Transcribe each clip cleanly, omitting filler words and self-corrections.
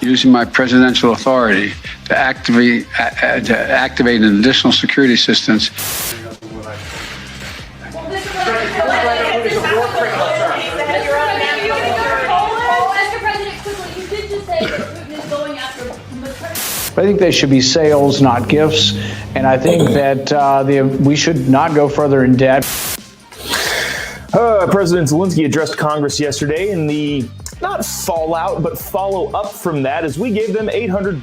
using my presidential authority to activate an additional security assistance. I think they should be sales, not gifts, and I think that we should not go further in debt. President Zelensky addressed Congress yesterday in the not fallout, but follow up from that as we gave them $800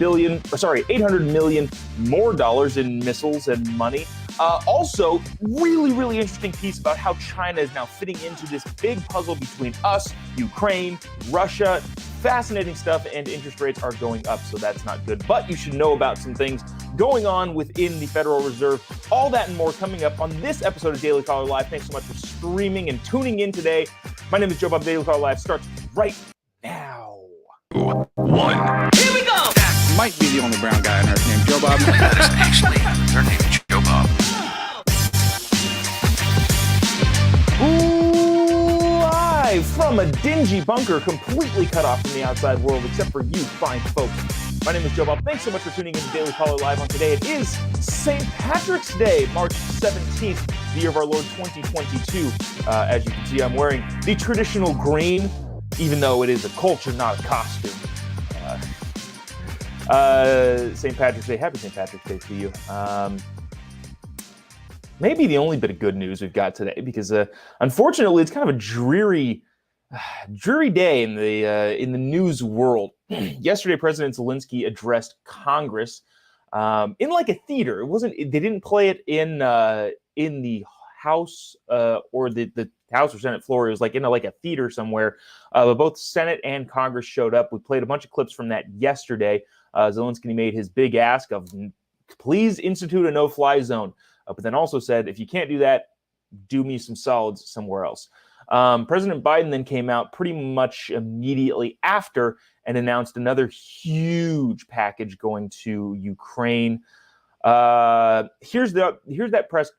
million more dollars in missiles and money. Also, really interesting piece about how China is now fitting into this big puzzle between us, Ukraine, Russia. Fascinating stuff, and interest rates are going up, so that's not good. But you should know about some things going on within the Federal Reserve. All that and more coming up on this episode of Daily Caller Live. Thanks so much for streaming and tuning in today. My name is Jobob. Daily Caller Live starts right now. 1. Here we go! That might be the only brown guy on earth named Jobob. That is actually her name is Jobob. Live from a dingy bunker, completely cut off from the outside world, except for you fine folks. My name is Jobob. Thanks so much for tuning in to Daily Caller Live on today. It is St. Patrick's Day, March 17th, the year of our Lord 2022. As you can see, I'm wearing the traditional green, even though it is a culture, not a costume. St. Patrick's Day. Happy St. Patrick's Day to you. Maybe the only bit of good news we've got today, because unfortunately it's kind of a dreary day in the news world. Yesterday, President Zelensky addressed Congress in like a theater. It wasn't. They didn't play it in the House or the House or Senate floor. It was like in a theater somewhere. But both Senate and Congress showed up. We played a bunch of clips from that yesterday. Zelensky made his big ask of please institute a no-fly zone. But then also said, if you can't do that, do me some solids somewhere else. President Biden then came out pretty much immediately after and announced another huge package going to Ukraine. Here's that press,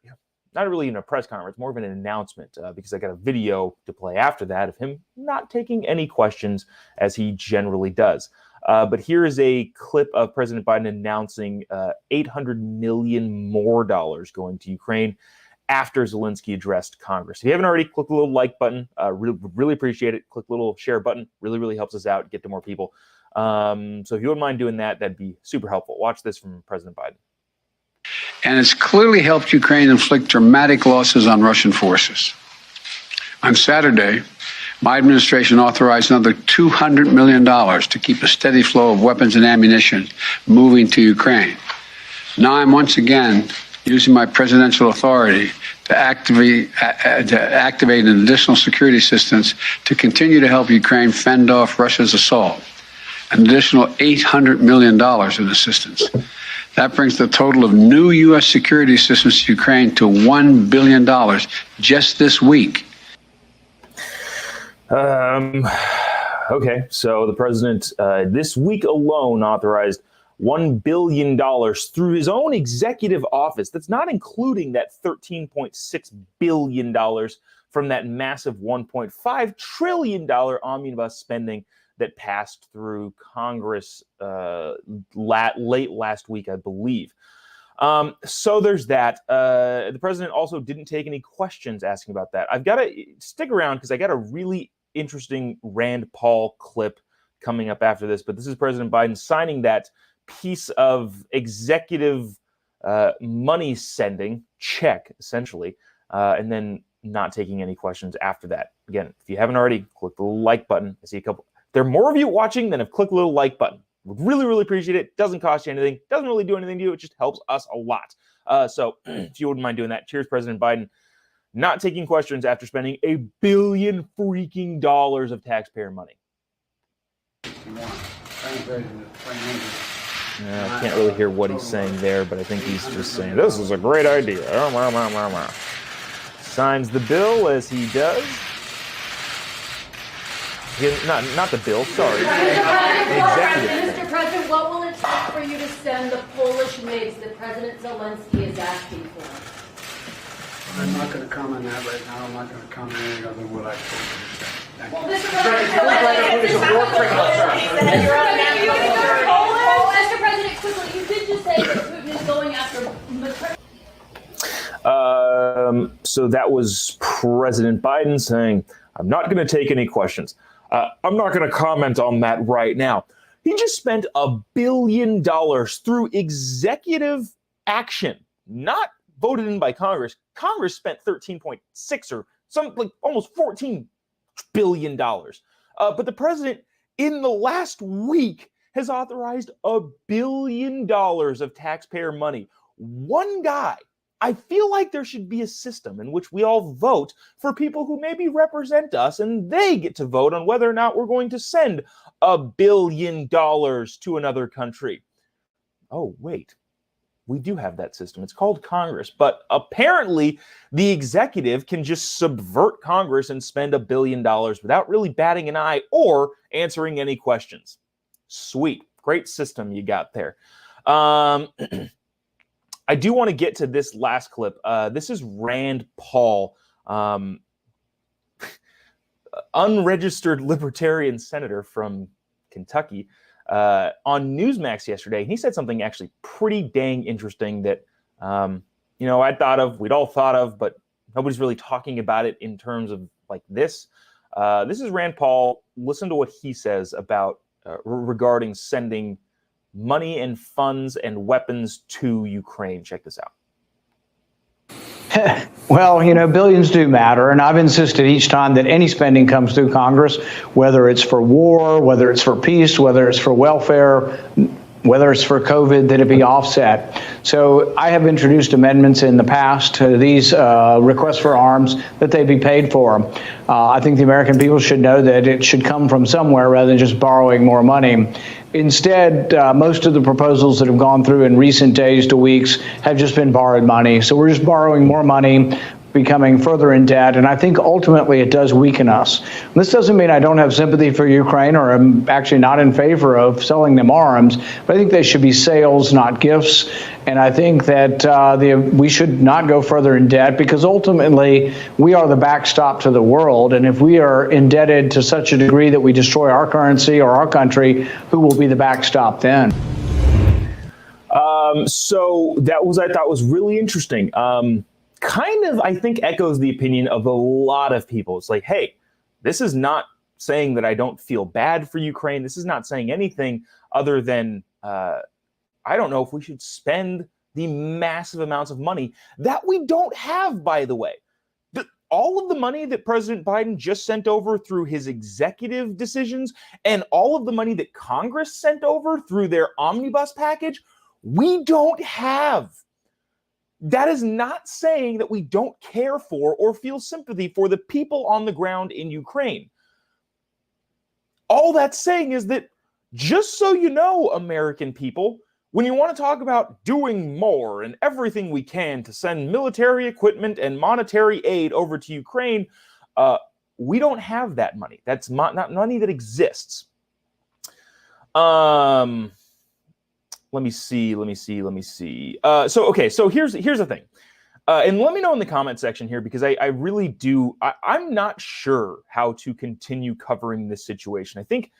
not really in a press conference, more of an announcement, because I got a video to play after that of him not taking any questions, as he generally does. But here is a clip of President Biden announcing $800 million more dollars going to Ukraine after Zelensky addressed Congress. If you haven't already, click the little like button. Really appreciate it. Click the little share button. Really helps us out, get to more people. So if you wouldn't mind doing that, that'd be super helpful. Watch this from President Biden. And it's clearly helped Ukraine inflict dramatic losses on Russian forces. On Saturday, my administration authorized another $200 million to keep a steady flow of weapons and ammunition moving to Ukraine. Now I'm once again using my presidential authority to activate an additional security assistance to continue to help Ukraine fend off Russia's assault. An additional $800 million in assistance. That brings the total of new U.S. security assistance to Ukraine to $1 billion just this week. Okay, so the president this week alone authorized $1 billion through his own executive office. That's not including that $13.6 billion from that massive $1.5 trillion omnibus spending that passed through Congress late last week, I believe. So there's that. The president also didn't take any questions asking about that. I've got to stick around because I got a really interesting Rand Paul clip coming up after this, but this is President Biden signing that piece of executive money sending check, essentially, and then not taking any questions after that. Again, if you haven't already, click the like button. I see a couple. There are more of you watching than have clicked the little like button. Would really appreciate it. Doesn't cost you anything. Doesn't really do anything to you. It just helps us a lot. So if you wouldn't mind doing that, cheers, President Biden. Not taking questions after spending $1 billion freaking dollars of taxpayer money. Yeah, I can't really hear what he's saying there, but I think he's just saying, this is a great idea. Signs the bill as he does. Not the bill, sorry. Mr. President, what will it take for you to send the Polish MiGs that President Zelensky is asking for? I'm not going to comment on that right now. I'm not going to comment any other than what I told you to say. Well, Mr. President, So that was President Biden saying, I'm not going to take any questions. I'm not going to comment on that right now. He just spent $1 billion through executive action, not voted in by Congress. Congress spent 13.6 or some like almost $14 billion. But the president in the last week has authorized $1 billion of taxpayer money. One guy. I feel like there should be a system in which we all vote for people who maybe represent us, and they get to vote on whether or not we're going to send $1 billion to another country. Oh, wait. We do have that system. It's called Congress. But apparently, the executive can just subvert Congress and spend $1 billion without really batting an eye or answering any questions. Sweet. Great system you got there. I do want to get to this last clip. This is Rand Paul, unregistered libertarian senator from Kentucky, on Newsmax yesterday. He said something actually pretty dang interesting that, I'd thought of, we'd all thought of, but nobody's really talking about it in terms of like this. This is Rand Paul. Listen to what he says about regarding sending money and funds and weapons to Ukraine. Check this out. Well, billions do matter, and I've insisted each time that any spending comes through Congress, whether it's for war, whether it's for peace, whether it's for welfare, whether it's for COVID, that it be offset. So I have introduced amendments in the past to these requests for arms that they be paid for. I think the American people should know that it should come from somewhere rather than just borrowing more money. Instead, most of the proposals that have gone through in recent days to weeks have just been borrowed money. So we're just borrowing more money, becoming further in debt, and I think ultimately it does weaken us. This doesn't mean I don't have sympathy for Ukraine, or I'm actually not in favor of selling them arms, but I think they should be sales, not gifts. And I think that we should not go further in debt, because ultimately we are the backstop to the world. And if we are indebted to such a degree that we destroy our currency or our country, who will be the backstop then? So that was, I thought, was really interesting. Kind of, I think, echoes the opinion of a lot of people. It's like, hey, this is not saying that I don't feel bad for Ukraine. This is not saying anything other than I don't know if we should spend the massive amounts of money that we don't have, by the way. All of the money that President Biden just sent over through his executive decisions and all of the money that Congress sent over through their omnibus package, we don't have. That is not saying that we don't care for or feel sympathy for the people on the ground in Ukraine. All that's saying is that, just so you know, American people, when you want to talk about doing more and everything we can to send military equipment and monetary aid over to Ukraine, we don't have that money. That's not money that exists. Let me see. So here's the thing. And let me know in the comment section here, because I really do. I'm not sure how to continue covering this situation. I think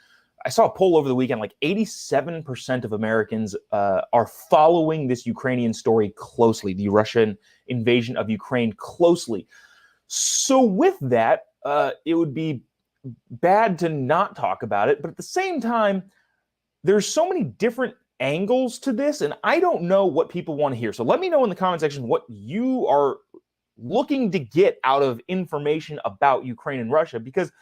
I saw a poll over the weekend, like 87% of Americans are following this Ukrainian story closely, the Russian invasion of Ukraine closely. So with that, it would be bad to not talk about it. But at the same time, there's so many different angles to this, and I don't know what people want to hear. So let me know in the comment section what you are looking to get out of information about Ukraine and Russia, because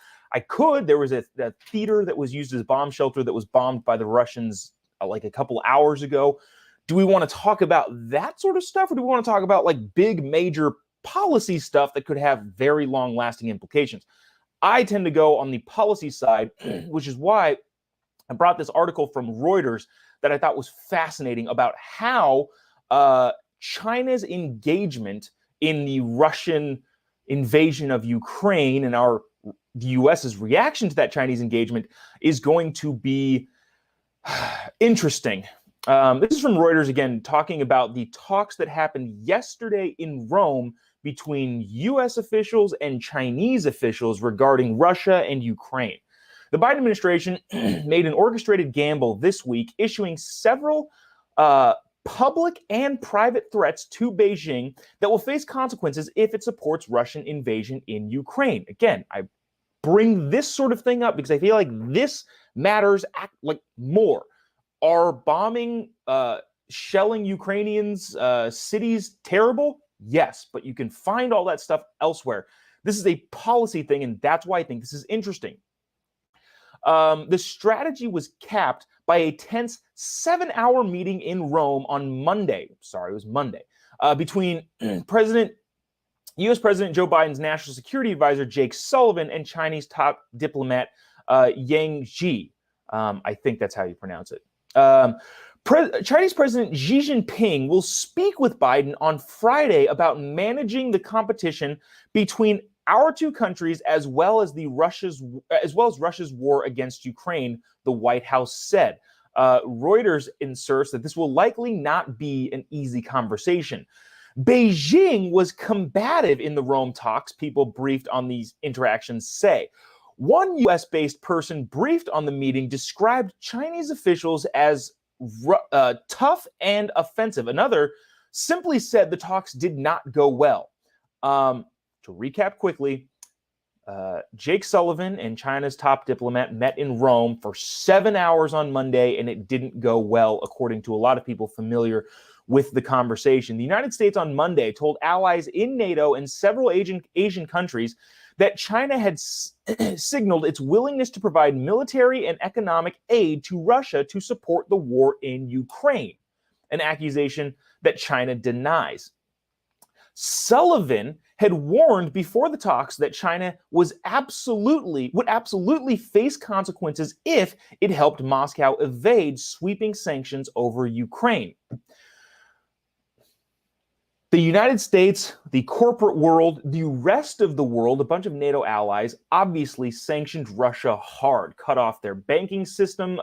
there was a theater that was used as a bomb shelter that was bombed by the Russians like a couple hours ago. Do we want to talk about that sort of stuff, or do we want to talk about like big major policy stuff that could have very long lasting implications? I tend to go on the policy side, which is why I brought this article from Reuters that I thought was fascinating about how China's engagement in the Russian invasion of Ukraine and the U.S.'s reaction to that Chinese engagement is going to be interesting. This is from Reuters again, talking about the talks that happened yesterday in Rome between U.S. officials and Chinese officials regarding Russia and Ukraine. The Biden administration made an orchestrated gamble this week, issuing several public and private threats to Beijing that will face consequences if it supports Russian invasion in Ukraine. Again, I bring this sort of thing up because I feel like this matters more. Are bombing, shelling Ukrainians' cities terrible? Yes, but you can find all that stuff elsewhere. This is a policy thing, and that's why I think this is interesting. The strategy was capped by a tense 7-hour meeting in Rome on Monday. Sorry, it was Monday. Between U.S. President Joe Biden's National Security Advisor Jake Sullivan and Chinese top diplomat Yang Jie. I think that's how you pronounce it. Chinese President Xi Jinping will speak with Biden on Friday about managing the competition between our two countries, as well as Russia's war against Ukraine, the White House said. Reuters inserts that this will likely not be an easy conversation. Beijing was combative in the Rome talks, people briefed on these interactions say. One U.S.-based person briefed on the meeting described Chinese officials as tough and offensive. Another simply said the talks did not go well. To recap quickly, Jake Sullivan and China's top diplomat met in Rome for 7 hours on Monday, and it didn't go well, according to a lot of people familiar with the conversation. The United States on Monday told allies in NATO and several Asian countries that China had signaled its willingness to provide military and economic aid to Russia to support the war in Ukraine, an accusation that China denies. Sullivan had warned before the talks that China would absolutely face consequences if it helped Moscow evade sweeping sanctions over Ukraine. The United States, the corporate world, the rest of the world, a bunch of NATO allies, obviously sanctioned Russia hard, cut off their banking system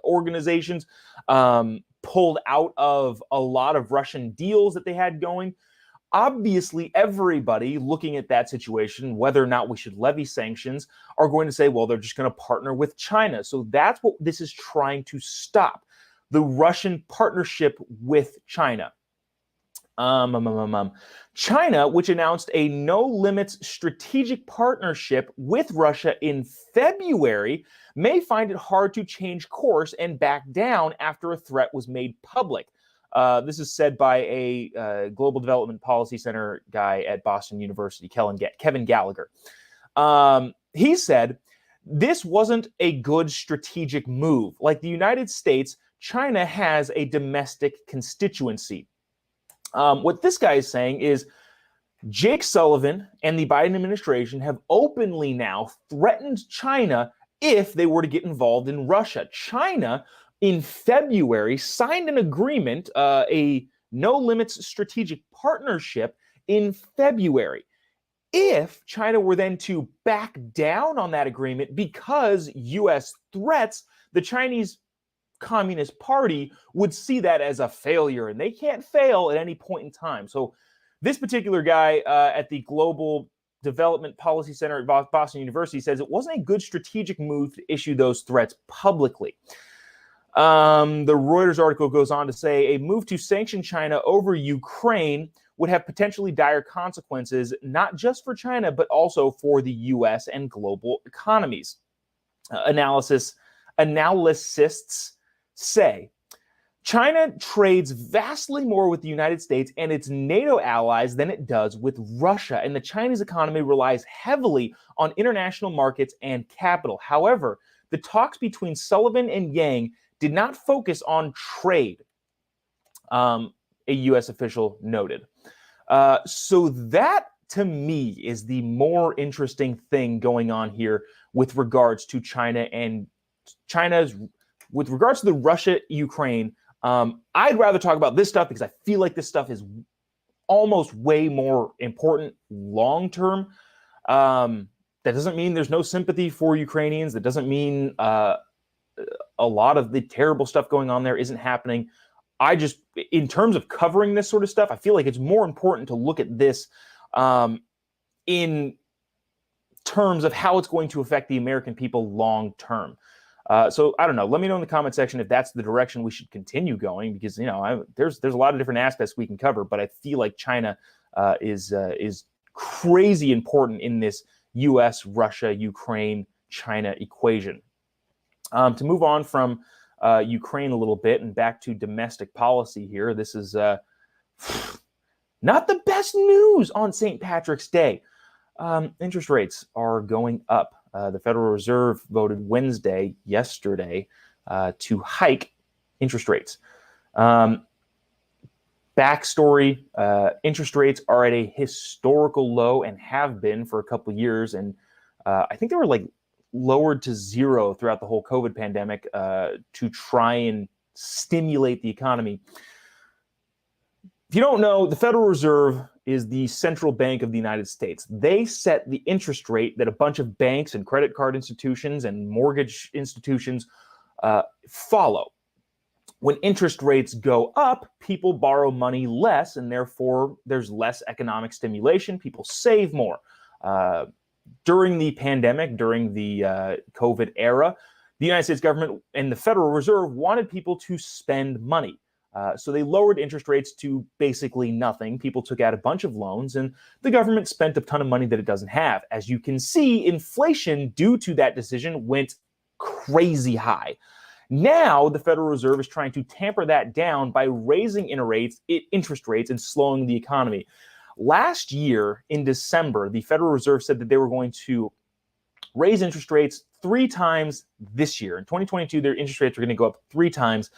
organizations, pulled out of a lot of Russian deals that they had going. Obviously, everybody looking at that situation, whether or not we should levy sanctions, are going to say, well, they're just going to partner with China. So that's what this is trying to stop, the Russian partnership with China. China, which announced a no-limits strategic partnership with Russia in February, may find it hard to change course and back down after a threat was made public. This is said by a Global Development Policy Center guy at Boston University, Kevin Gallagher. He said, this wasn't a good strategic move. Like the United States, China has a domestic constituency. What this guy is saying is Jake Sullivan and the Biden administration have openly now threatened China if they were to get involved in Russia. China, in February, signed an agreement, a no-limits strategic partnership in February. If China were then to back down on that agreement because U.S. threats, the Chinese Communist Party would see that as a failure, and they can't fail at any point in time. So this particular guy at the Global Development Policy Center at Boston University says it wasn't a good strategic move to issue those threats publicly. The Reuters article goes on to say a move to sanction China over Ukraine would have potentially dire consequences, not just for China, but also for the U.S. and global economies. Analysts say China trades vastly more with the United States and its NATO allies than it does with Russia, and the Chinese economy relies heavily on international markets and capital. However, the talks between Sullivan and Yang did not focus on trade, a U.S. official noted. So that, to me, is the more interesting thing going on here with regards to China and with regards to the Russia-Ukraine. I'd rather talk about this stuff because I feel like this stuff is almost way more important long-term. That doesn't mean there's no sympathy for Ukrainians. That doesn't mean a lot of the terrible stuff going on there isn't happening. I just, in terms of covering this sort of stuff, I feel like it's more important to look at this in terms of how it's going to affect the American people long term. So I don't know. Let me know in the comment section if that's the direction we should continue going, because there's a lot of different aspects we can cover, but I feel like China is crazy important in this U.S., Russia, Ukraine, China equation. To move on from Ukraine a little bit and back to domestic policy here, this is not the best news on St. Patrick's Day. Interest rates are going up. The Federal Reserve voted yesterday, to hike interest rates. Backstory, interest rates are at a historical low and have been for a couple of years. And I think they were lowered to zero throughout the whole COVID pandemic to try and stimulate the economy. If you don't know, the Federal Reserve is the central bank of the United States. They set the interest rate that a bunch of banks and credit card institutions and mortgage institutions follow. When interest rates go up, people borrow money less, and therefore there's less economic stimulation. People save more. During the pandemic, during the COVID era, the United States government and the Federal Reserve wanted people to spend money. So they lowered interest rates to basically nothing. People took out a bunch of loans, and the government spent a ton of money that it doesn't have. As you can see, inflation, due to that decision, went crazy high. Now, the Federal Reserve is trying to tamper that down by raising interest rates and slowing the economy. Last year, in December, the Federal Reserve said that they were going to raise interest rates 3 times this year. In 2022, their interest rates are going to go up 3 times.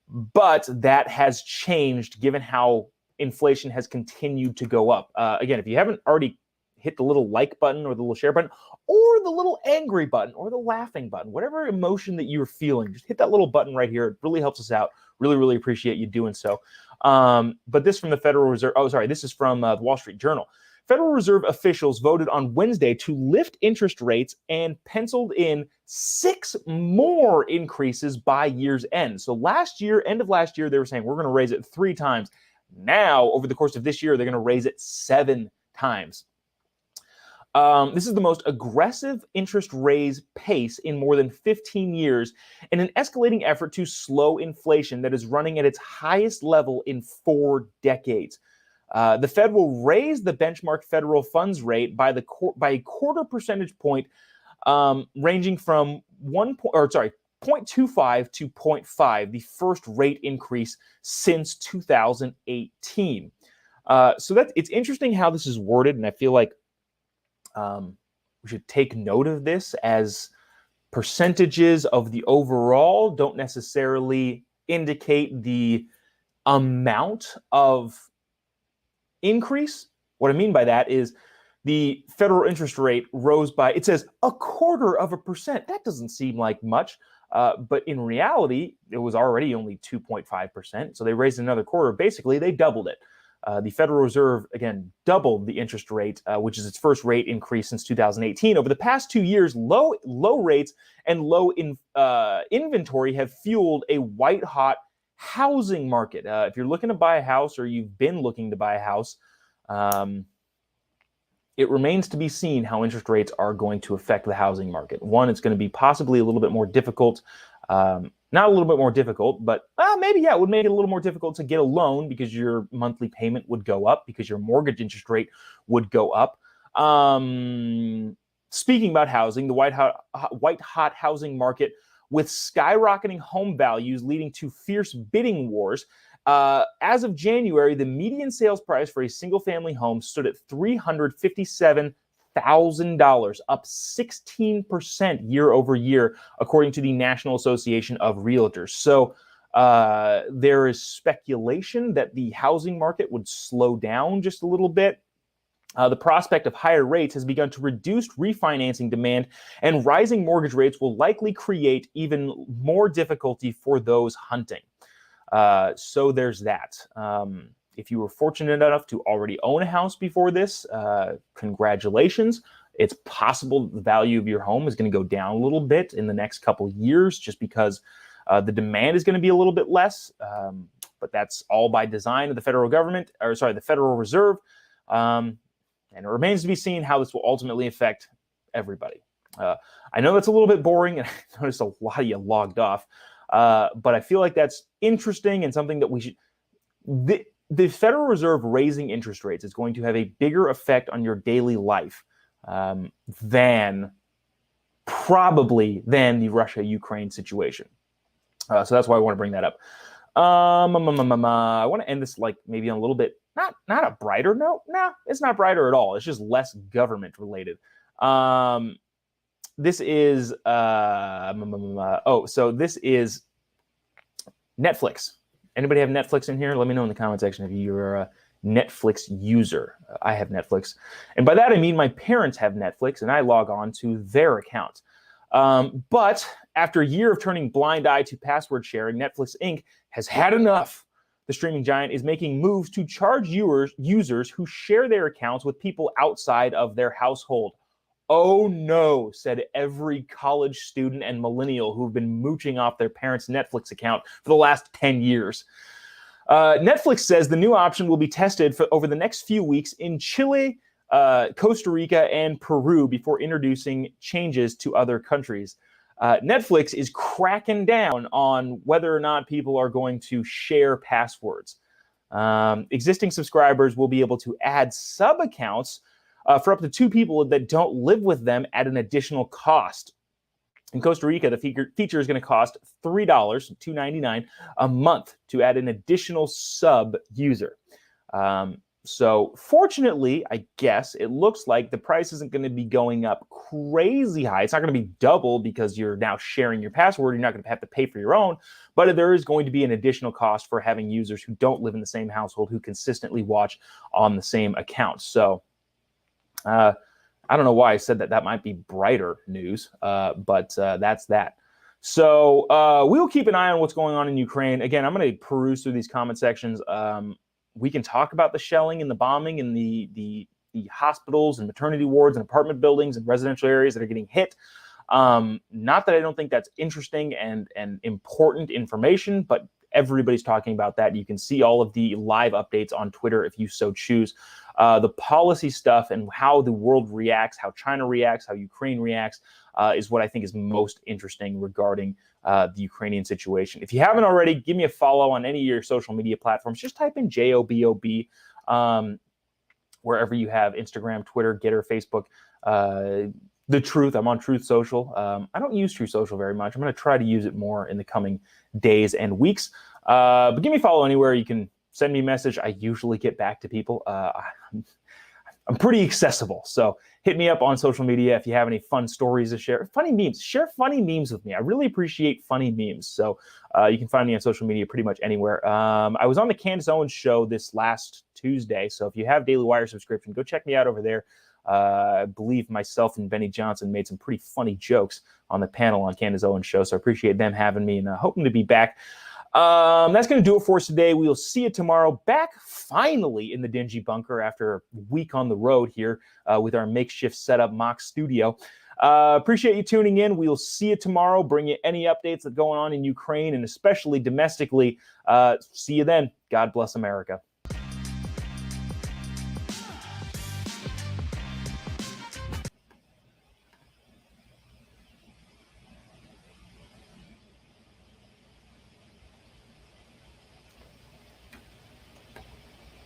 But that has changed given how inflation has continued to go up. Again, if you haven't already hit the little like button or the little share button or the little angry button or the laughing button, whatever emotion that you're feeling, just hit that little button right here. It really helps us out. Really, really appreciate you doing so. But this from the Federal Reserve. Oh, sorry. This is from the Wall Street Journal. Federal Reserve officials voted on Wednesday to lift interest rates and penciled in 6 more increases by year's end. So end of last year, they were saying we're going to raise it 3 times. Now, over the course of this year, they're going to raise it 7 times. This is the most aggressive interest raise pace in more than 15 years in an escalating effort to slow inflation that is running at its highest level in 4 decades. The Fed will raise the benchmark federal funds rate by a quarter percentage point, ranging from 0.25 to 0.5, the first rate increase since 2018. So it's interesting how this is worded, and I feel like we should take note of this, as percentages of the overall don't necessarily indicate the amount of increase. What I mean by that is the federal interest rate rose by, it says, 0.25%. That doesn't seem like much, but in reality, it was already only 2.5%. So they raised another quarter. Basically, they doubled it. The Federal Reserve, again, doubled the interest rate, which is its first rate increase since 2018. Over the past 2 years, low rates and low inventory have fueled a white-hot housing market. If you're looking to buy a house, or you've been looking to buy a house, it remains to be seen how interest rates are going to affect the housing market. One, it's going to be possibly a little bit more difficult. Not a little bit more difficult, but maybe, it would make it a little more difficult to get a loan, because your monthly payment would go up, because your mortgage interest rate would go up. Speaking about housing, the white-hot housing market, with skyrocketing home values leading to fierce bidding wars. As of January, the median sales price for a single-family home stood at $357,000, up 16% year over year, according to the National Association of Realtors. So there is speculation that the housing market would slow down just a little bit. The prospect of higher rates has begun to reduce refinancing demand, and rising mortgage rates will likely create even more difficulty for those hunting. So there's that. If you were fortunate enough to already own a house before this, congratulations. It's possible the value of your home is going to go down a little bit in the next couple years, just because the demand is going to be a little bit less. But that's all by design of the the Federal Reserve. And it remains to be seen how this will ultimately affect everybody. I know that's a little bit boring, and I noticed a lot of you logged off, but I feel like that's interesting and something that we should. The Federal Reserve raising interest rates is going to have a bigger effect on your daily life than the Russia-Ukraine situation. So that's why I want to bring that up. I want to end this like maybe on a little bit, not a brighter note. No, it's not brighter at all. It's just less government related. This is so this is Netflix. Anybody have Netflix in here? Let me know in the comment section if you're a Netflix user. I have Netflix. And by that, I mean my parents have Netflix, and I log on to their account. But after a year of turning blind eye to password sharing, Netflix Inc. has had enough. The streaming giant is making moves to charge users who share their accounts with people outside of their household. Oh no, said every college student and millennial who've been mooching off their parents' Netflix account for the last 10 years. Netflix says the new option will be tested over the next few weeks in Chile, Costa Rica, and Peru before introducing changes to other countries. Netflix is cracking down on whether or not people are going to share passwords. Existing subscribers will be able to add sub-accounts for up to 2 people that don't live with them at an additional cost. In Costa Rica, the feature is going to cost $3, $2.99 a month to add an additional sub user. So fortunately, I guess it looks like the price isn't going to be going up crazy high. It's not going to be double because you're now sharing your password. You're not going to have to pay for your own, but there is going to be an additional cost for having users who don't live in the same household who consistently watch on the same account. So I don't know why I said that might be brighter news, but that's that. So we will keep an eye on what's going on in Ukraine. Again, I'm going to peruse through these comment sections. We can talk about the shelling and the bombing and the hospitals and maternity wards and apartment buildings and residential areas that are getting hit. Not that I don't think that's interesting and important information, but everybody's talking about that. You can see all of the live updates on Twitter if you so choose. The policy stuff and how the world reacts, how China reacts, how Ukraine reacts, is what I think is most interesting regarding the Ukrainian situation. If you haven't already, give me a follow on any of your social media platforms. Just type in JOBOB wherever you have Instagram, Twitter, Getter, Facebook. The Truth. I'm on Truth Social. I don't use Truth Social very much. I'm going to try to use it more in the coming days and weeks. But give me a follow anywhere. You can send me a message. I usually get back to people. I'm pretty accessible. So hit me up on social media if you have any fun stories to share. Funny memes. Share funny memes with me. I really appreciate funny memes. So you can find me on social media pretty much anywhere. I was on the Candace Owens show this last Tuesday. So if you have Daily Wire subscription, go check me out over there. I believe myself and Benny Johnson made some pretty funny jokes on the panel on Candace Owens show. So I appreciate them having me and hoping to be back. That's going to do it for us today. We'll see you tomorrow. Back finally in the dingy bunker after a week on the road here with our makeshift setup mock studio. Appreciate you tuning in. We'll see you tomorrow. Bring you any updates that are going on in Ukraine and especially domestically. See you then. God bless America.